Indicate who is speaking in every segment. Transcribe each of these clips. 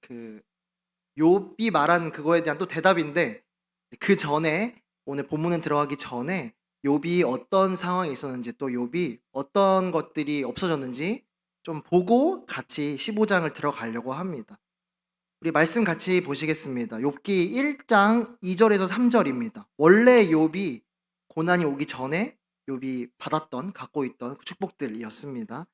Speaker 1: 그 욥이 말한 그거에 대한 또 대답인데, 그 전에 오늘 본문에 들어가기 전에 욥이 어떤 상황에 있었는지, 또 욥이 어떤 것들이 없어졌는지 좀 보고 같이 15장을 들어가려고 합니다. 우리 말씀 같이 보시겠습니다. 욥기 1장 2절에서 3절입니다. 원래 욥이 고난이 오기 전에 욥이 받았던, 갖고 있던 축복들이었습니다.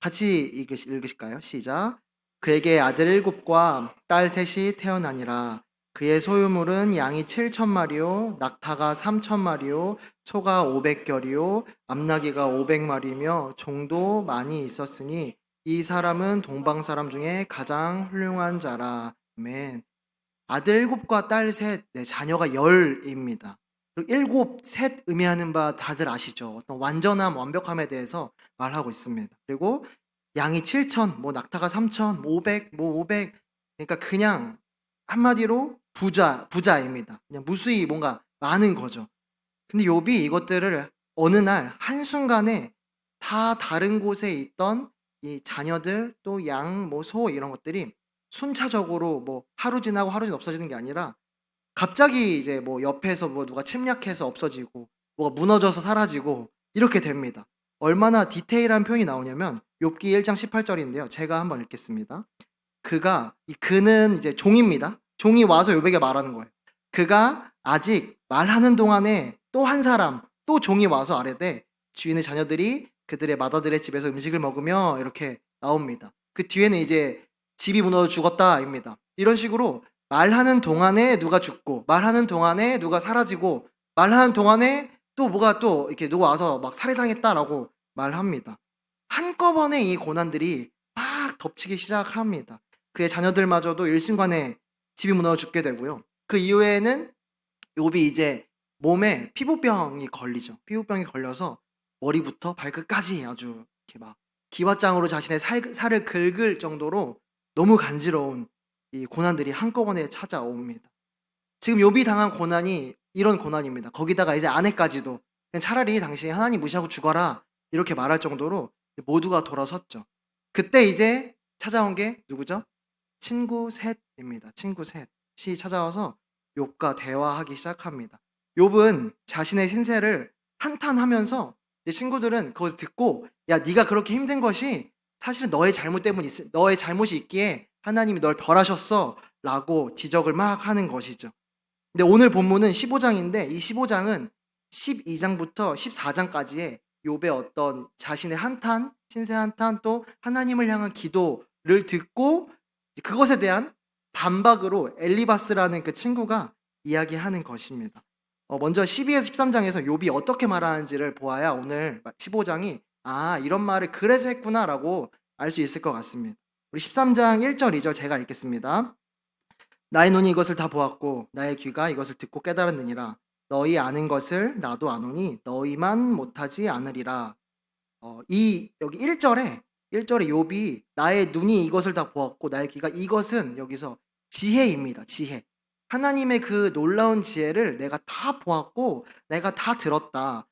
Speaker 1: 같이 읽으실까요? 시작. 그에게 아들 7과 딸 3이 태어나니라. 그의 소유물은 양이 7,000마리요, 낙타가 3,000마리요, 소가 500결이요, 암나귀가 500마리며 종도 많이 있었으니 이 사람은 동방 사람 중에 가장 훌륭한 자라. 아멘. 아들 7과 딸 3, 자녀가 10입니다. 그리고 7, 셋 의미하는 바 다들 아시죠? 어떤 완전함, 완벽함에 대해서 말하고 있습니다. 그리고 양이 7,000, 낙타가 3,000, 500, 500. 그러니까 그냥 한마디로 부자입니다. 그냥 무수히 뭔가 많은 거죠. 근데 욥이 이것들을 어느 날 한순간에 다 다른 곳에 있던 이 자녀들, 또 양, 소 이런 것들이 순차적으로 하루 지나고 하루 없어지는 게 아니라 갑자기 이제 옆에서 누가 침략해서 없어지고 뭐가 무너져서 사라지고 이렇게 됩니다. 얼마나 디테일한 표현이 나오냐면 욥기 1장 18절인데요. 제가 한번 읽겠습니다. 그는 이제 종입니다. 종이 와서 욥에게 말하는 거예요. 그가 아직 말하는 동안에 또 한 사람, 또 종이 와서 아뢰되 주인의 자녀들이 그들의 맏아들의 집에서 음식을 먹으며 이렇게 나옵니다. 그 뒤에는 이제 집이 무너져 죽었다입니다. 이런 식으로 말하는 동안에 누가 죽고, 말하는 동안에 누가 사라지고, 말하는 동안에 또 뭐가 또 이렇게 누가 와서 막 살해당했다라고 말합니다. 한꺼번에 이 고난들이 막 덮치기 시작합니다. 그의 자녀들마저도 일순간에 집이 무너져 죽게 되고요. 그 이후에는 욥이 이제 몸에 피부병이 걸리죠. 피부병이 걸려서 머리부터 발끝까지 아주 이렇게 막 기왓장으로 자신의 살을 긁을 정도로 너무 간지러운 이 고난들이 한꺼번에 찾아옵니다. 지금 욥이 당한 고난이 이런 고난입니다. 거기다가 이제 아내까지도 그냥 차라리 당신이 하나님 무시하고 죽어라 이렇게 말할 정도로 모두가 돌아섰죠. 그때 이제 찾아온 게 누구죠? 친구 셋입니다. 친구 셋이 찾아와서 욥과 대화하기 시작합니다. 욥은 자신의 신세를 한탄하면서 친구들은 그것을 듣고, 야, 네가 그렇게 힘든 것이 사실은 너의 잘못이 있기에 하나님이 널 벌하셨어 라고 지적을 막 하는 것이죠. 근데 오늘 본문은 15장인데 이 15장은 12장부터 14장까지의 욥의 어떤 자신의 한탄, 신세 한탄, 또 하나님을 향한 기도를 듣고 그것에 대한 반박으로 엘리바스라는 그 친구가 이야기하는 것입니다. 먼저 12에서 13장에서 욥이 어떻게 말하는지를 보아야 오늘 15장이 이런 말을 그래서 했구나라고 알 수 있을 것 같습니다. 우리 13장 1절 2절 제가 읽겠습니다. 나의 눈이 이것을 다 보았고 나의 귀가 이것을 듣고 깨달았느니라. 너희 아는 것을 나도 아노니 너희만 못하지 않으리라. 여기 1절에 욥이 나의 눈이 이것을 다 보았고 나의 귀가, 이것은 여기서 지혜입니다. 지혜. 하나님의 그 놀라운 지혜를 내가 다 보았고 내가 다 들었다.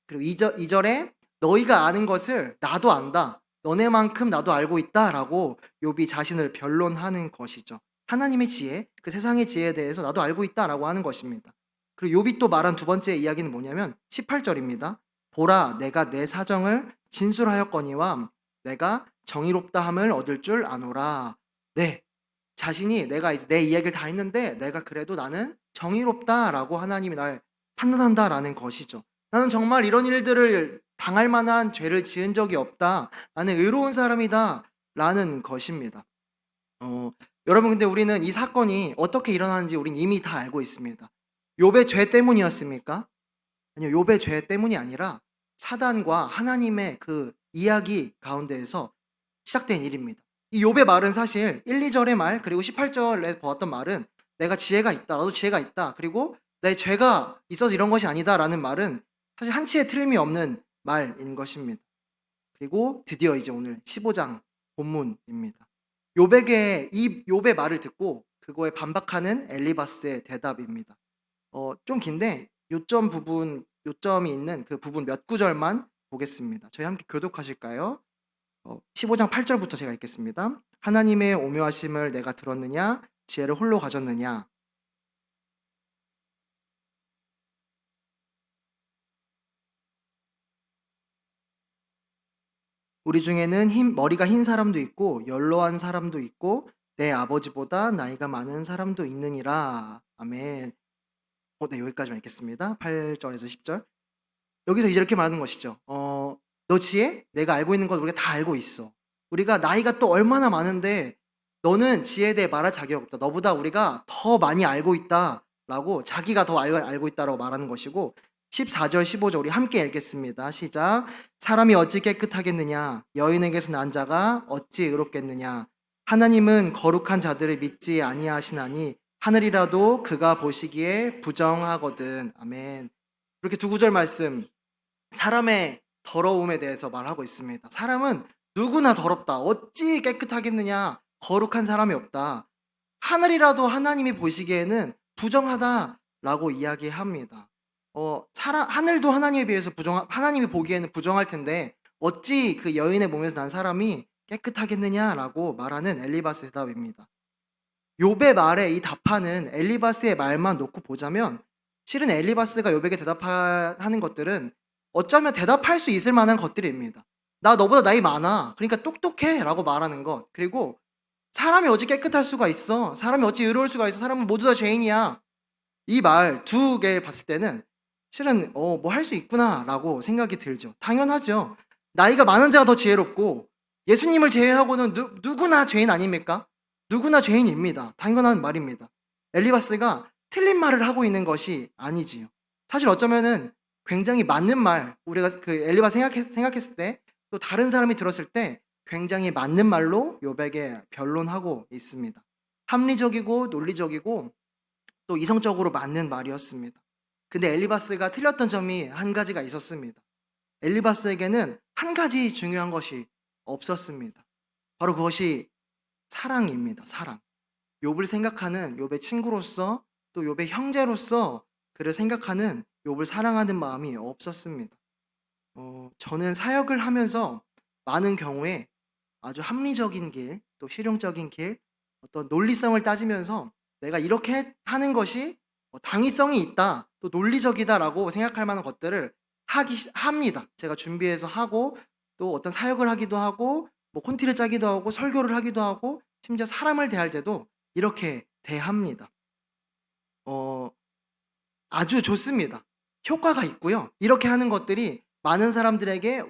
Speaker 1: 그리고 2절에 너희가 아는 것을 나도 안다. 너네만큼 나도 알고 있다라고 욥이 자신을 변론하는 것이죠. 하나님의 지혜, 그 세상의 지혜에 대해서 나도 알고 있다라고 하는 것입니다. 그리고 욥이 또 말한 두 번째 이야기는 뭐냐면 18절입니다. 보라, 내가 내 사정을 진술하였거니와 내가 정의롭다함을 얻을 줄 아노라. 네, 자신이 내가 이제 내 이야기를 다 했는데 내가 그래도 나는 정의롭다라고 하나님이 날 판단한다라는 것이죠. 나는 정말 이런 일들을 당할 만한 죄를 지은 적이 없다. 나는 의로운 사람이다. 라는 것입니다. 여러분, 근데 우리는 이 사건이 어떻게 일어나는지 우린 이미 다 알고 있습니다. 욥의 죄 때문이었습니까? 아니요, 욥의 죄 때문이 아니라 사단과 하나님의 그 이야기 가운데에서 시작된 일입니다. 이 욥의 말은 사실 1, 2절의 말, 그리고 18절에 보았던 말은 내가 지혜가 있다, 나도 지혜가 있다, 그리고 내 죄가 있어서 이런 것이 아니다 라는 말은 사실 한치의 틀림이 없는 말인 것입니다. 그리고 드디어 이제 오늘 15장 본문입니다. 이 욥의 말을 듣고 그거에 반박하는 엘리바스의 대답입니다. 좀 긴데 요점이 있는 그 부분 몇 구절만 보겠습니다. 저희 함께 교독하실까요? 15장 8절부터 제가 읽겠습니다. 하나님의 오묘하심을 내가 들었느냐? 지혜를 홀로 가졌느냐? 우리 중에는 머리가 흰 사람도 있고 연로한 사람도 있고 내 아버지보다 나이가 많은 사람도 있느니라. 아멘. 네, 여기까지만 읽겠습니다. 8절에서 10절. 여기서 이제 이렇게 말하는 것이죠. 너 지혜? 내가 알고 있는 것 우리가 다 알고 있어. 우리가 나이가 또 얼마나 많은데 너는 지혜에 대해 말할 자격 없다. 너보다 우리가 더 많이 알고 있다. 라고 자기가 더 알고 있다라고 말하는 것이고 14절 15절 우리 함께 읽겠습니다. 시작. 사람이 어찌 깨끗하겠느냐? 여인에게서 난 자가 어찌 의롭겠느냐? 하나님은 거룩한 자들을 믿지 아니하시나니 하늘이라도 그가 보시기에 부정하거든. 아멘. 이렇게 두 구절 말씀 사람의 더러움에 대해서 말하고 있습니다. 사람은 누구나 더럽다. 어찌 깨끗하겠느냐? 거룩한 사람이 없다. 하늘이라도 하나님이 보시기에는 부정하다라고 이야기합니다. 하늘도 하나님에 비해서 하나님이 보기에는 부정할 텐데 어찌 그 여인의 몸에서 난 사람이 깨끗하겠느냐라고 말하는 엘리바스의 대답입니다. 욥의 말에 이 답하는 엘리바스의 말만 놓고 보자면 실은 엘리바스가 욥에게 대답하는 것들은 어쩌면 대답할 수 있을 만한 것들입니다. 나 너보다 나이 많아. 그러니까 똑똑해 라고 말하는 것. 그리고 사람이 어찌 깨끗할 수가 있어. 사람이 어찌 의로울 수가 있어. 사람은 모두 다 죄인이야. 이 말 두 개 봤을 때는 실은 뭐 할 수 있구나 라고 생각이 들죠. 당연하죠. 나이가 많은 자가 더 지혜롭고 예수님을 제외하고는 누구나 죄인 아닙니까? 누구나 죄인입니다. 당연한 말입니다. 엘리바스가 틀린 말을 하고 있는 것이 아니지요. 사실 어쩌면은 굉장히 맞는 말, 우리가 그 엘리바스 생각했을 때 또 다른 사람이 들었을 때 굉장히 맞는 말로 욥에게 변론하고 있습니다. 합리적이고 논리적이고 또 이성적으로 맞는 말이었습니다. 근데 엘리바스가 틀렸던 점이 한 가지가 있었습니다. 엘리바스에게는 한 가지 중요한 것이 없었습니다. 바로 그것이 사랑입니다. 사랑. 욥을 생각하는 욥의 친구로서 또 욥의 형제로서 그를 생각하는 욥을 사랑하는 마음이 없었습니다. 저는 사역을 하면서 많은 경우에 아주 합리적인 길, 또 실용적인 길, 어떤 논리성을 따지면서 내가 이렇게 하는 것이 당위성이 있다, 또 논리적이다라고 생각할 만한 것들을 합니다. 제가 준비해서 하고 또 어떤 사역을 하기도 하고 뭐 콘티를 짜기도 하고 설교를 하기도 하고 심지어 사람을 대할 때도 이렇게 대합니다. 아주 좋습니다. 효과가 있고요. 이렇게 하는 것들이 많은 사람들에게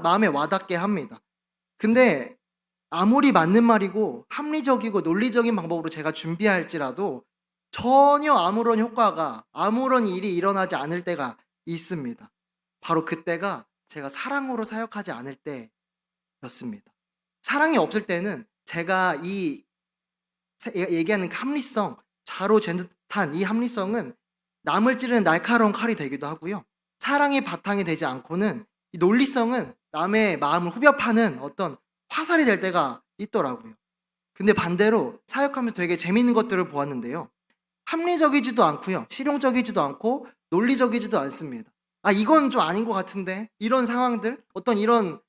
Speaker 1: 마음에 와닿게 합니다. 근데 아무리 맞는 말이고 합리적이고 논리적인 방법으로 제가 준비할지라도 전혀 아무런 효과가, 아무런 일이 일어나지 않을 때가 있습니다. 바로 그때가 제가 사랑으로 사역하지 않을 때였습니다. 사랑이 없을 때는 제가 얘기하는 합리성, 자로 잰 듯한 이 합리성은 남을 찌르는 날카로운 칼이 되기도 하고요. 사랑이 바탕이 되지 않고는 이 논리성은 남의 마음을 후벼파는 어떤 화살이 될 때가 있더라고요. 근데 반대로 사역하면서 되게 재밌는 것들을 보았는데요. 합리적이지도 않고요. 실용적이지도 않고 논리적이지도 않습니다. 이건 좀 아닌 것 같은데 이런 상황들, 어떤 이런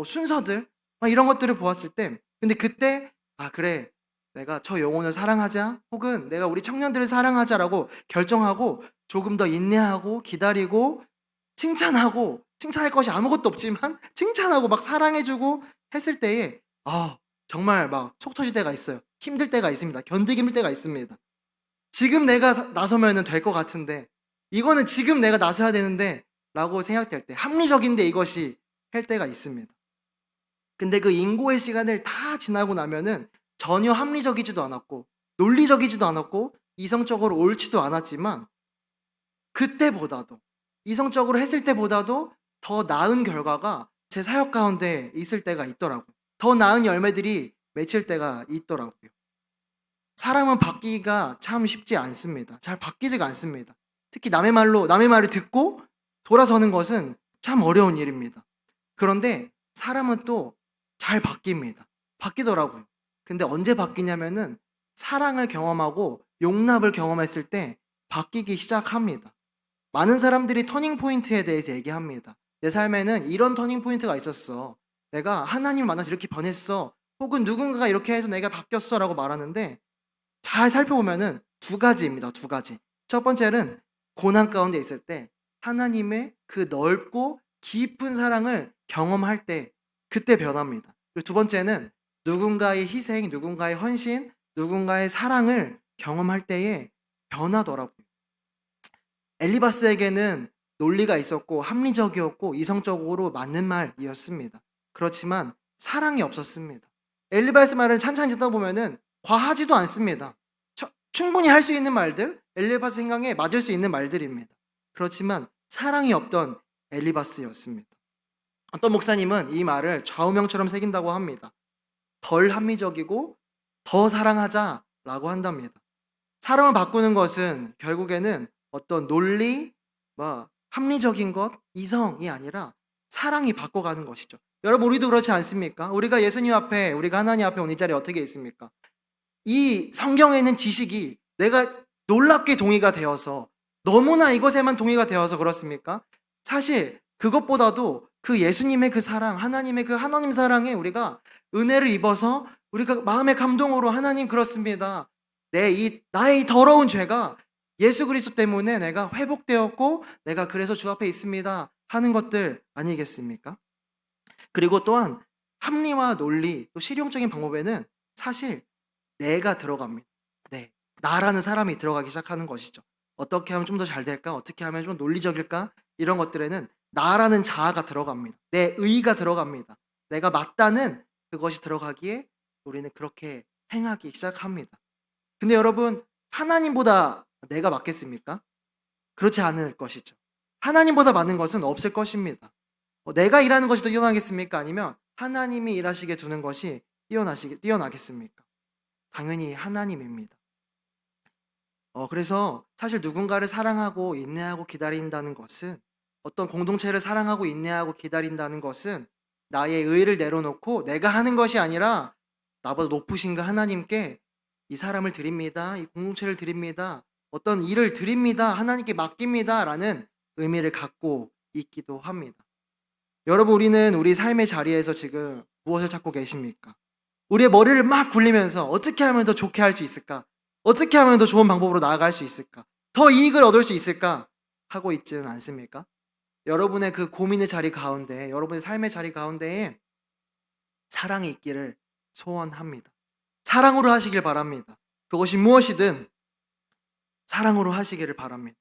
Speaker 1: 순서들 이런 것들을 보았을 때 근데 그때 그래 내가 저 영혼을 사랑하자 혹은 내가 우리 청년들을 사랑하자라고 결정하고 조금 더 인내하고 기다리고 칭찬할 것이 아무것도 없지만 칭찬하고 막 사랑해주고 했을 때에 정말 막 속 터질 때가 있어요. 힘들 때가 있습니다. 견디기 힘들 때가 있습니다. 지금 내가 나서면 될 것 같은데 이거는 지금 내가 나서야 되는데 라고 생각될 때 합리적인데 이것이 할 때가 있습니다. 근데 그 인고의 시간을 다 지나고 나면은 전혀 합리적이지도 않았고 논리적이지도 않았고 이성적으로 옳지도 않았지만 그때보다도 이성적으로 했을 때보다도 더 나은 결과가 제 사역 가운데 있을 때가 있더라고요. 더 나은 열매들이 맺힐 때가 있더라고요. 사람은 바뀌기가 참 쉽지 않습니다. 잘 바뀌지가 않습니다. 특히 남의 말을 듣고 돌아서는 것은 참 어려운 일입니다. 그런데 사람은 또 잘 바뀌더라고요. 근데 언제 바뀌냐면은 사랑을 경험하고 용납을 경험했을 때 바뀌기 시작합니다. 많은 사람들이 터닝 포인트에 대해서 얘기합니다. 내 삶에는 이런 터닝 포인트가 있었어. 내가 하나님을 만나서 이렇게 변했어. 혹은 누군가가 이렇게 해서 내가 바뀌었어라고 말하는데 잘 살펴보면은 두 가지입니다. 두 가지. 첫 번째는 고난 가운데 있을 때 하나님의 그 넓고 깊은 사랑을 경험할 때 그때 변합니다. 그리고 두 번째는 누군가의 희생, 누군가의 헌신, 누군가의 사랑을 경험할 때에 변하더라고요. 엘리바스에게는 논리가 있었고 합리적이었고 이성적으로 맞는 말이었습니다. 그렇지만 사랑이 없었습니다. 엘리바스 말을 찬찬히 듣다 보면은 과하지도 않습니다. 충분히 할 수 있는 말들, 엘리바스 생각에 맞을 수 있는 말들입니다. 그렇지만 사랑이 없던 엘리바스였습니다. 어떤 목사님은 이 말을 좌우명처럼 새긴다고 합니다. 덜 합리적이고 더 사랑하자라고 한답니다. 사람을 바꾸는 것은 결국에는 어떤 논리, 합리적인 것, 이성이 아니라 사랑이 바꿔가는 것이죠. 여러분, 우리도 그렇지 않습니까? 우리가 예수님 앞에, 우리가 하나님 앞에 온 이 자리에 어떻게 있습니까? 이 성경에 있는 지식이 내가 놀랍게 동의가 되어서 너무나 이것에만 동의가 되어서 그렇습니까? 사실 그것보다도 그 예수님의 그 사랑, 하나님의 그 하나님 사랑에 우리가 은혜를 입어서 우리가 마음의 감동으로 하나님 그렇습니다. 나의 이 더러운 죄가 예수 그리스도 때문에 내가 회복되었고 내가 그래서 주 앞에 있습니다 하는 것들 아니겠습니까? 그리고 또한 합리와 논리, 또 실용적인 방법에는 사실 내가 들어갑니다. 네, 나라는 사람이 들어가기 시작하는 것이죠. 어떻게 하면 좀 더 잘 될까? 어떻게 하면 좀 논리적일까? 이런 것들에는 나라는 자아가 들어갑니다. 내 의가 들어갑니다. 내가 맞다는 그것이 들어가기에 우리는 그렇게 행하기 시작합니다. 근데 여러분, 하나님보다 내가 맞겠습니까? 그렇지 않을 것이죠. 하나님보다 많은 것은 없을 것입니다. 내가 일하는 것이 더 뛰어나겠습니까? 아니면 하나님이 일하시게 두는 것이 뛰어나겠습니까? 당연히 하나님입니다. 그래서 사실 누군가를 사랑하고 인내하고 기다린다는 것은, 어떤 공동체를 사랑하고 인내하고 기다린다는 것은 나의 의를 내려놓고 내가 하는 것이 아니라 나보다 높으신 그 하나님께 이 사람을 드립니다. 이 공동체를 드립니다. 어떤 일을 드립니다. 하나님께 맡깁니다. 라는 의미를 갖고 있기도 합니다. 여러분, 우리는 우리 삶의 자리에서 지금 무엇을 찾고 계십니까? 우리의 머리를 막 굴리면서 어떻게 하면 더 좋게 할 수 있을까? 어떻게 하면 더 좋은 방법으로 나아갈 수 있을까? 더 이익을 얻을 수 있을까? 하고 있지는 않습니까? 여러분의 그 고민의 자리 가운데, 여러분의 삶의 자리 가운데에 사랑이 있기를 소원합니다. 사랑으로 하시길 바랍니다. 그것이 무엇이든 사랑으로 하시기를 바랍니다.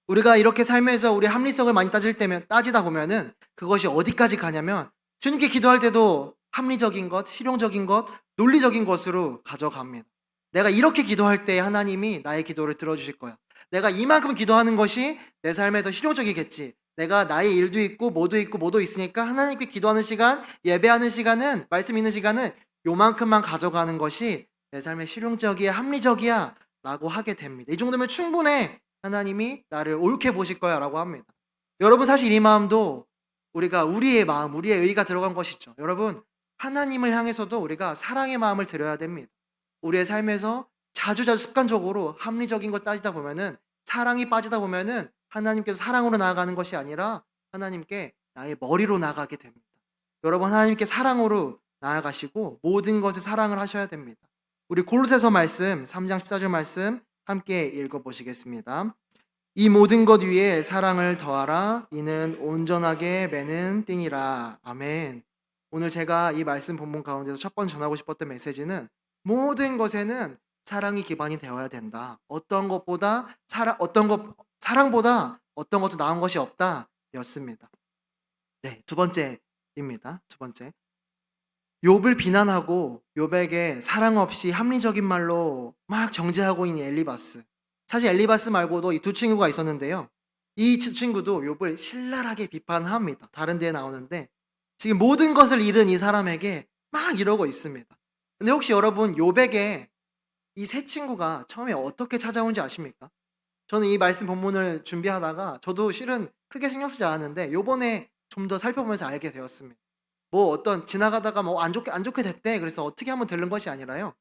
Speaker 1: 우리가 이렇게 삶에서 우리 합리성을 많이 따지다 보면은 그것이 어디까지 가냐면 주님께 기도할 때도 합리적인 것, 실용적인 것, 논리적인 것으로 가져갑니다. 내가 이렇게 기도할 때 하나님이 나의 기도를 들어주실 거야. 내가 이만큼 기도하는 것이 내 삶에 더 실용적이겠지. 내가 나의 일도 있고 뭐도 있으니까 하나님께 기도하는 시간, 예배하는 시간은, 말씀 있는 시간은 요만큼만 가져가는 것이 내 삶에 실용적이야, 합리적이야 라고 하게 됩니다. 이 정도면 충분해. 하나님이 나를 옳게 보실 거야 라고 합니다. 여러분, 사실 이 마음도 우리가 우리의 마음, 우리의 의가 들어간 것이죠. 여러분, 하나님을 향해서도 우리가 사랑의 마음을 드려야 됩니다. 우리의 삶에서 자주 습관적으로 합리적인 것 따지다 보면은, 사랑이 빠지다 보면은 하나님께서 사랑으로 나아가는 것이 아니라 하나님께 나의 머리로 나가게 됩니다. 여러분, 하나님께 사랑으로 나아가시고 모든 것에 사랑을 하셔야 됩니다. 우리 골로새서 말씀 3장 14절 말씀 함께 읽어보시겠습니다. 이 모든 것 위에 사랑을 더하라. 이는 온전하게 매는 띠니라. 아멘. 오늘 제가 이 말씀 본문 가운데서 첫 번째 전하고 싶었던 메시지는 모든 것에는 사랑이 기반이 되어야 된다. 사랑보다 어떤 것도 나은 것이 없다 였습니다. 네, 두 번째입니다. 두 번째. 욥을 비난하고 욥에게 사랑 없이 합리적인 말로 막 정죄하고 있는 엘리바스. 사실 엘리바스 말고도 이 두 친구가 있었는데요. 이 친구도 욥을 신랄하게 비판합니다. 다른 데에 나오는데 지금 모든 것을 잃은 이 사람에게 막 이러고 있습니다. 근데 혹시 여러분, 욥에게 이 세 친구가 처음에 어떻게 찾아온지 아십니까? 저는 이 말씀 본문을 준비하다가 저도 실은 크게 신경 쓰지 않았는데 요번에 좀 더 살펴보면서 알게 되었습니다. 지나가다가 안 좋게 됐대. 그래서 어떻게 하면 되는 것이 아니라요.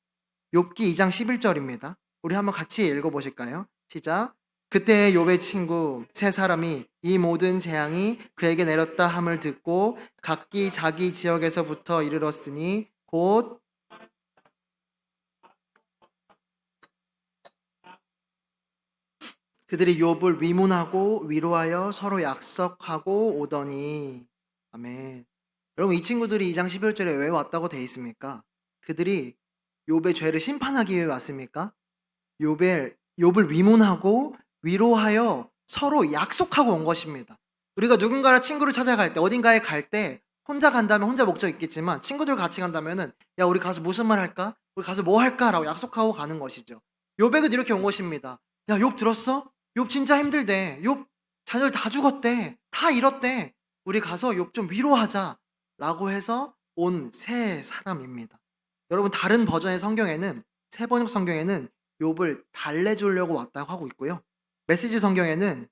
Speaker 1: 욥기 2장 11절입니다. 우리 한번 같이 읽어보실까요? 시작. 그때 욥의 친구 세 사람이 이 모든 재앙이 그에게 내렸다 함을 듣고 각기 자기 지역에서부터 이르렀으니 곧 그들이 욥을 위문하고 위로하여 서로 약속하고 오더니. 아멘. 여러분, 이 친구들이 2장 11절에 왜 왔다고 돼 있습니까? 그들이 욥의 죄를 심판하기 위해 왔습니까? 욥을 위문하고 위로하여 서로 약속하고 온 것입니다. 우리가 누군가를 친구를 찾아갈 때, 어딘가에 갈 때 혼자 간다면 혼자 목적 있겠지만 친구들 같이 간다면은 야, 우리 가서 무슨 말 할까? 우리 가서 뭐 할까? 라고 약속하고 가는 것이죠. 욥에게도 이렇게 온 것입니다. 야, 욥 들었어? 욥 진짜 힘들대. 욥 자녀들 다 죽었대. 다 잃었대. 우리 가서 욥 좀 위로하자 라고 해서 온 세 사람입니다. 여러분, 다른 버전의 성경에는, 새 번역 성경에는 욥을 달래주려고 왔다고 하고 있고요. 메시지 성경에는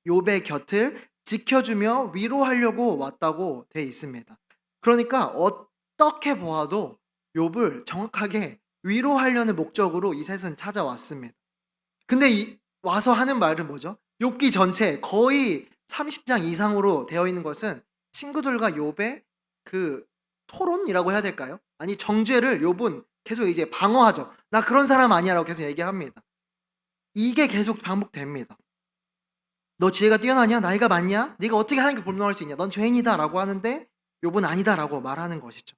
Speaker 1: 욥의 곁을 지켜주며 위로하려고 왔다고 돼 있습니다. 그러니까 어떻게 보아도 욥을 정확하게 위로하려는 목적으로 이 셋은 찾아왔습니다. 근데 와서 하는 말은 뭐죠? 욥기 전체 거의 30장 이상으로 되어 있는 것은 친구들과 욥의 그 토론이라고 해야 될까요? 아니, 정죄를 욥은 계속 이제 방어하죠. 나 그런 사람 아니야라고 계속 얘기합니다. 이게 계속 반복됩니다. 너 지혜가 뛰어나냐? 나이가 많냐? 네가 어떻게 하나님께 불명할 수 있냐? 넌 죄인이다 라고 하는데 욥은 아니다라고 말하는 것이죠.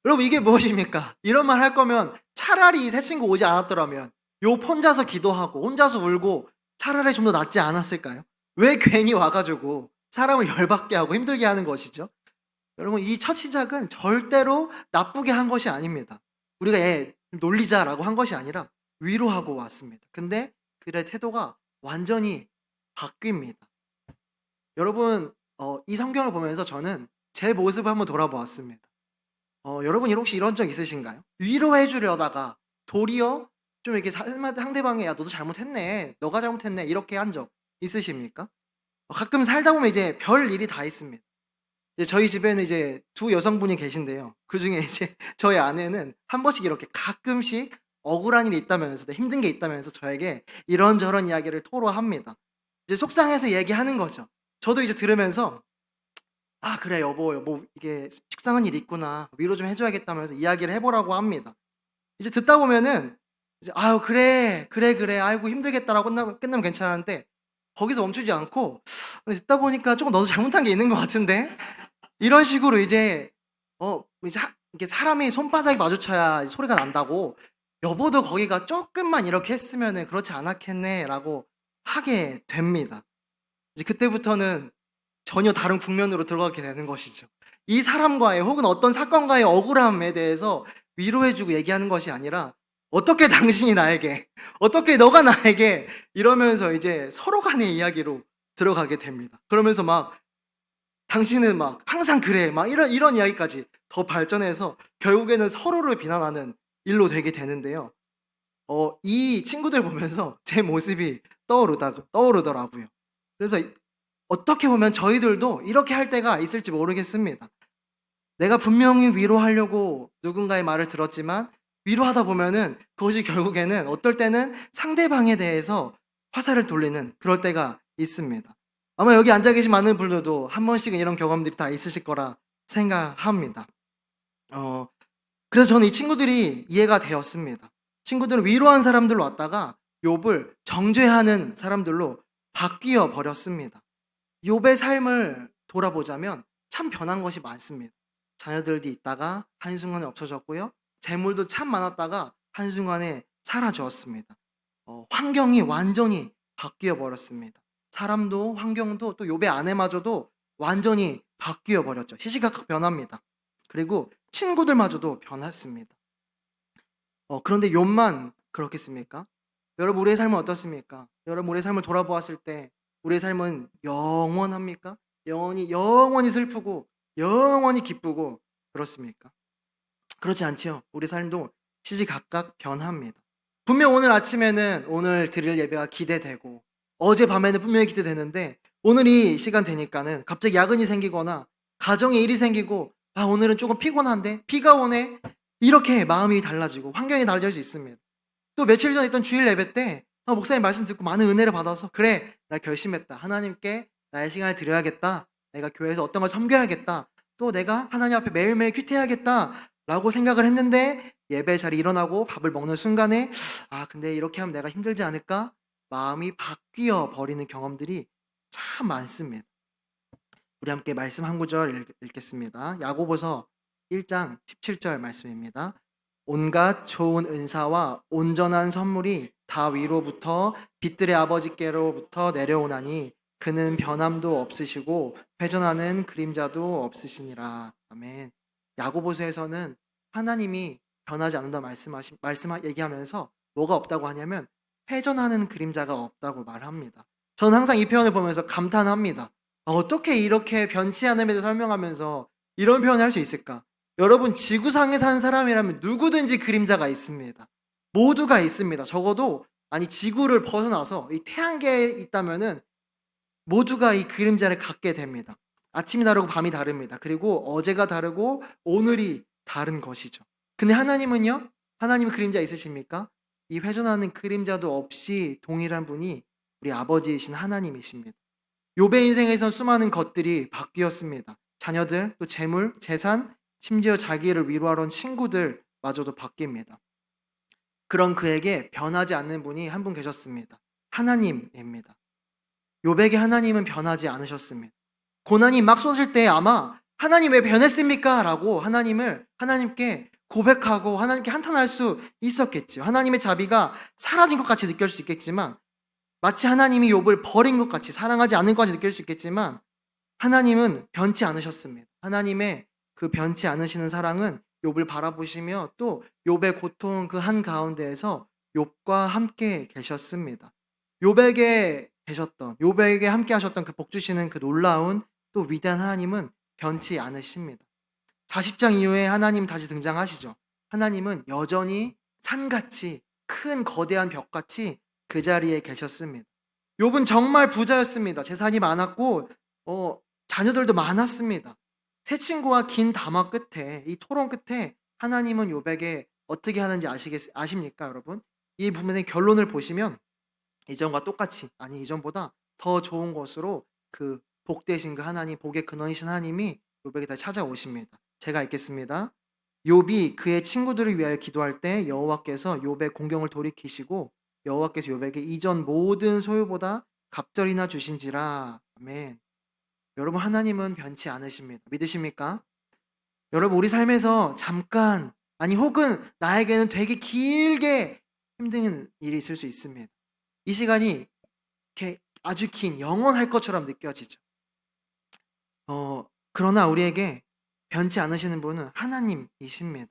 Speaker 1: 여러분, 이게 무엇입니까? 이런 말 할 거면 차라리 새 친구 오지 않았더라면 욥 혼자서 기도하고 혼자서 울고 차라리 좀 더 낫지 않았을까요? 왜 괜히 와가지고 사람을 열받게 하고 힘들게 하는 것이죠? 여러분, 이 첫 시작은 절대로 나쁘게 한 것이 아닙니다. 우리가 얘 놀리자라고 한 것이 아니라 위로하고 왔습니다. 근데 그의 태도가 완전히 바뀝니다. 여러분, 이 성경을 보면서 저는 제 모습을 한번 돌아보았습니다. 여러분, 혹시 이런 적 있으신가요? 위로해 주려다가 도리어 좀 이렇게 상대방이 야, 너도 잘못했네, 너가 잘못했네, 이렇게 한 적 있으십니까? 가끔 살다 보면 이제 별 일이 다 있습니다. 이제 저희 집에는 이제 두 여성분이 계신데요. 그 중에 이제 저희 아내는 한 번씩 이렇게 가끔씩 억울한 일이 있다면서, 힘든 게 있다면서 저에게 이런저런 이야기를 토로합니다. 이제 속상해서 얘기하는 거죠. 저도 이제 들으면서 아, 그래 여보, 이게 속상한 일이 있구나, 위로 좀 해줘야겠다면서 이야기를 해보라고 합니다. 이제 듣다 보면은 이제 아유, 그래 아이고 힘들겠다라고 끝나면 괜찮은데 거기서 멈추지 않고 듣다 보니까 조금 너도 잘못한 게 있는 것 같은데, 이런 식으로 이제 이게 사람이 손바닥이 마주쳐야 소리가 난다고, 여보도 거기가 조금만 이렇게 했으면은 그렇지 않았겠네라고 하게 됩니다. 이제 그때부터는 전혀 다른 국면으로 들어가게 되는 것이죠. 이 사람과의 혹은 어떤 사건과의 억울함에 대해서 위로해주고 얘기하는 것이 아니라 어떻게 당신이 나에게, 어떻게 너가 나에게, 이러면서 이제 서로 간의 이야기로 들어가게 됩니다. 그러면서 막 당신은 막 항상 그래, 막 이런 이야기까지 더 발전해서 결국에는 서로를 비난하는 일로 되게 되는데요. 이 친구들 보면서 제 모습이 떠오르더라고요. 그래서 어떻게 보면 저희들도 이렇게 할 때가 있을지 모르겠습니다. 내가 분명히 위로하려고 누군가의 말을 들었지만 위로하다 보면은 그것이 결국에는 어떨 때는 상대방에 대해서 화살을 돌리는 그럴 때가 있습니다. 아마 여기 앉아 계신 많은 분들도 한 번씩은 이런 경험들이 다 있으실 거라 생각합니다. 그래서 저는 이 친구들이 이해가 되었습니다. 친구들은 위로한 사람들로 왔다가 욥을 정죄하는 사람들로 바뀌어 버렸습니다. 욥의 삶을 돌아보자면 참 변한 것이 많습니다. 자녀들이 있다가 한순간에 없어졌고요. 재물도 참 많았다가 한순간에 사라졌습니다. 환경이 완전히 바뀌어 버렸습니다. 사람도 환경도 또 욥의 아내마저도 완전히 바뀌어 버렸죠. 시시각각 변합니다. 그리고 친구들마저도 변했습니다. 그런데 욥만 그렇겠습니까? 여러분, 우리의 삶은 어떻습니까? 여러분, 우리의 삶을 돌아보았을 때 우리의 삶은 영원합니까? 영원히 슬프고 영원히 기쁘고 그렇습니까? 그렇지 않지요. 우리 삶도 시시각각 변합니다. 분명 오늘 아침에는 오늘 드릴 예배가 기대되고 어젯밤에는 분명히 기대되는데 오늘 이 시간 되니까는 갑자기 야근이 생기거나 가정에 일이 생기고 아, 오늘은 조금 피곤한데 비가 오네, 이렇게 마음이 달라지고 환경이 달라질 수 있습니다. 또 며칠 전에 있던 주일 예배 때 목사님 말씀 듣고 많은 은혜를 받아서 그래, 나 결심했다. 하나님께 나의 시간을 드려야겠다. 내가 교회에서 어떤 걸 섬겨야겠다. 또 내가 하나님 앞에 매일매일 큐티해야겠다 라고 생각을 했는데 예배 자리 일어나고 밥을 먹는 순간에 아, 근데 이렇게 하면 내가 힘들지 않을까? 마음이 바뀌어 버리는 경험들이 참 많습니다. 우리 함께 말씀 한 구절 읽겠습니다. 야고보서 1장 17절 말씀입니다. 온갖 좋은 은사와 온전한 선물이 다 위로부터 빛들의 아버지께로부터 내려오나니 그는 변함도 없으시고 회전하는 그림자도 없으시니라. 아멘. 야고보서에서는 하나님이 변하지 않는다 얘기하면서 뭐가 없다고 하냐면 회전하는 그림자가 없다고 말합니다. 저는 항상 이 표현을 보면서 감탄합니다. 어떻게 이렇게 변치 않음에 대해서 설명하면서 이런 표현을 할 수 있을까? 여러분, 지구상에 사는 사람이라면 누구든지 그림자가 있습니다. 모두가 있습니다. 적어도 지구를 벗어나서 이 태양계에 있다면은 모두가 이 그림자를 갖게 됩니다. 아침이 다르고 밤이 다릅니다. 그리고 어제가 다르고 오늘이 다른 것이죠. 근데 하나님은요? 하나님의 그림자 있으십니까? 이 회전하는 그림자도 없이 동일한 분이 우리 아버지이신 하나님이십니다. 욥의 인생에선 수많은 것들이 바뀌었습니다. 자녀들, 또 재물, 재산, 심지어 자기를 위로하러 온 친구들마저도 바뀝니다. 그런 그에게 변하지 않는 분이 한 분 계셨습니다. 하나님입니다. 욥에게 하나님은 변하지 않으셨습니다. 고난이 막 쏟을 때 아마 하나님 왜 변했습니까? 라고 하나님께 고백하고 하나님께 한탄할 수 있었겠죠. 하나님의 자비가 사라진 것 같이 느낄 수 있겠지만, 마치 하나님이 욥을 버린 것 같이, 사랑하지 않는 것 같이 느낄 수 있겠지만, 하나님은 변치 않으셨습니다. 하나님의 그 변치 않으시는 사랑은 욥을 바라보시며 또 욥의 고통 그 한가운데에서 욥과 함께 계셨습니다. 욥에게 함께 하셨던 그 복 주시는 그 놀라운 또 위대한 하나님은 변치 않으십니다. 40장 이후에 하나님 다시 등장하시죠. 하나님은 여전히 산같이 큰 거대한 벽같이 그 자리에 계셨습니다. 욥은 정말 부자였습니다. 재산이 많았고 자녀들도 많았습니다. 세 친구와 긴 담화 끝에, 이 토론 끝에 하나님은 욥에게 어떻게 하는지 아십니까, 여러분? 이 부분의 결론을 보시면 이전과 똑같이, 이전보다 더 좋은 것으로 그 복되신 그 하나님, 복의 근원이신 하나님이 욥에게 다시 찾아오십니다. 제가 읽겠습니다. 욥이 그의 친구들을 위하여 기도할 때 여호와께서 욥의 공경을 돌이키시고 여호와께서 욥에게 이전 모든 소유보다 갑절이나 주신지라. 아멘. 여러분, 하나님은 변치 않으십니다. 믿으십니까? 여러분, 우리 삶에서 잠깐, 혹은 나에게는 되게 길게 힘든 일이 있을 수 있습니다. 이 시간이 이렇게 아주 긴, 영원할 것처럼 느껴지죠. 그러나 우리에게 변치 않으시는 분은 하나님이십니다.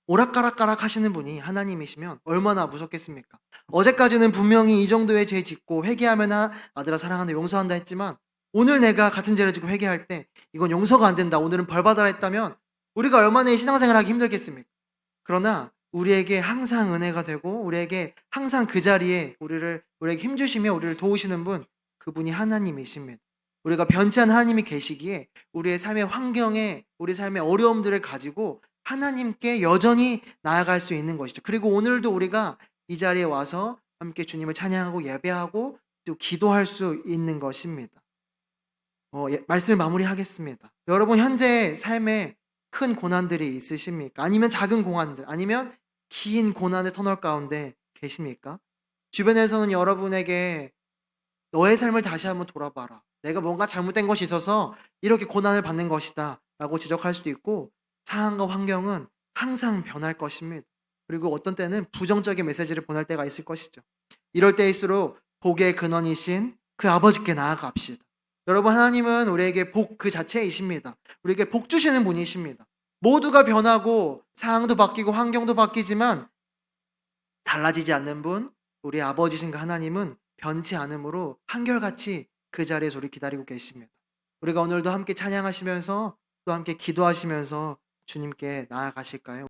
Speaker 1: 오락가락가락 하시는 분이 하나님이시면 얼마나 무섭겠습니까? 어제까지는 분명히 이 정도의 죄 짓고 회개하면 아들아 사랑한다 용서한다 했지만, 오늘 내가 같은 죄를 짓고 회개할 때 이건 용서가 안 된다, 오늘은 벌 받아라 했다면 우리가 얼마나 이 신앙생활 하기 힘들겠습니까? 그러나 우리에게 항상 은혜가 되고 우리에게 항상 그 자리에 우리에게 힘주시며 우리를 도우시는 분, 그분이 하나님이십니다. 우리가 변치 않은 하나님이 계시기에 우리의 삶의 환경에, 우리 삶의 어려움들을 가지고 하나님께 여전히 나아갈 수 있는 것이죠. 그리고 오늘도 우리가 이 자리에 와서 함께 주님을 찬양하고 예배하고 또 기도할 수 있는 것입니다. 말씀을 마무리하겠습니다. 여러분, 현재 삶에 큰 고난들이 있으십니까? 아니면 작은 고난들, 아니면 긴 고난의 터널 가운데 계십니까? 주변에서는 여러분에게 너의 삶을 다시 한번 돌아봐라, 내가 뭔가 잘못된 것이 있어서 이렇게 고난을 받는 것이다 라고 지적할 수도 있고, 상황과 환경은 항상 변할 것입니다. 그리고 어떤 때는 부정적인 메시지를 보낼 때가 있을 것이죠. 이럴 때일수록 복의 근원이신 그 아버지께 나아갑시다. 여러분, 하나님은 우리에게 복 그 자체이십니다. 우리에게 복 주시는 분이십니다. 모두가 변하고 상황도 바뀌고 환경도 바뀌지만 달라지지 않는 분, 우리 아버지신 그 하나님은 변치 않으므로 한결같이 그 자리에서 우리 기다리고 계십니다. 우리가 오늘도 함께 찬양하시면서 또 함께 기도하시면서 주님께 나아가실까요?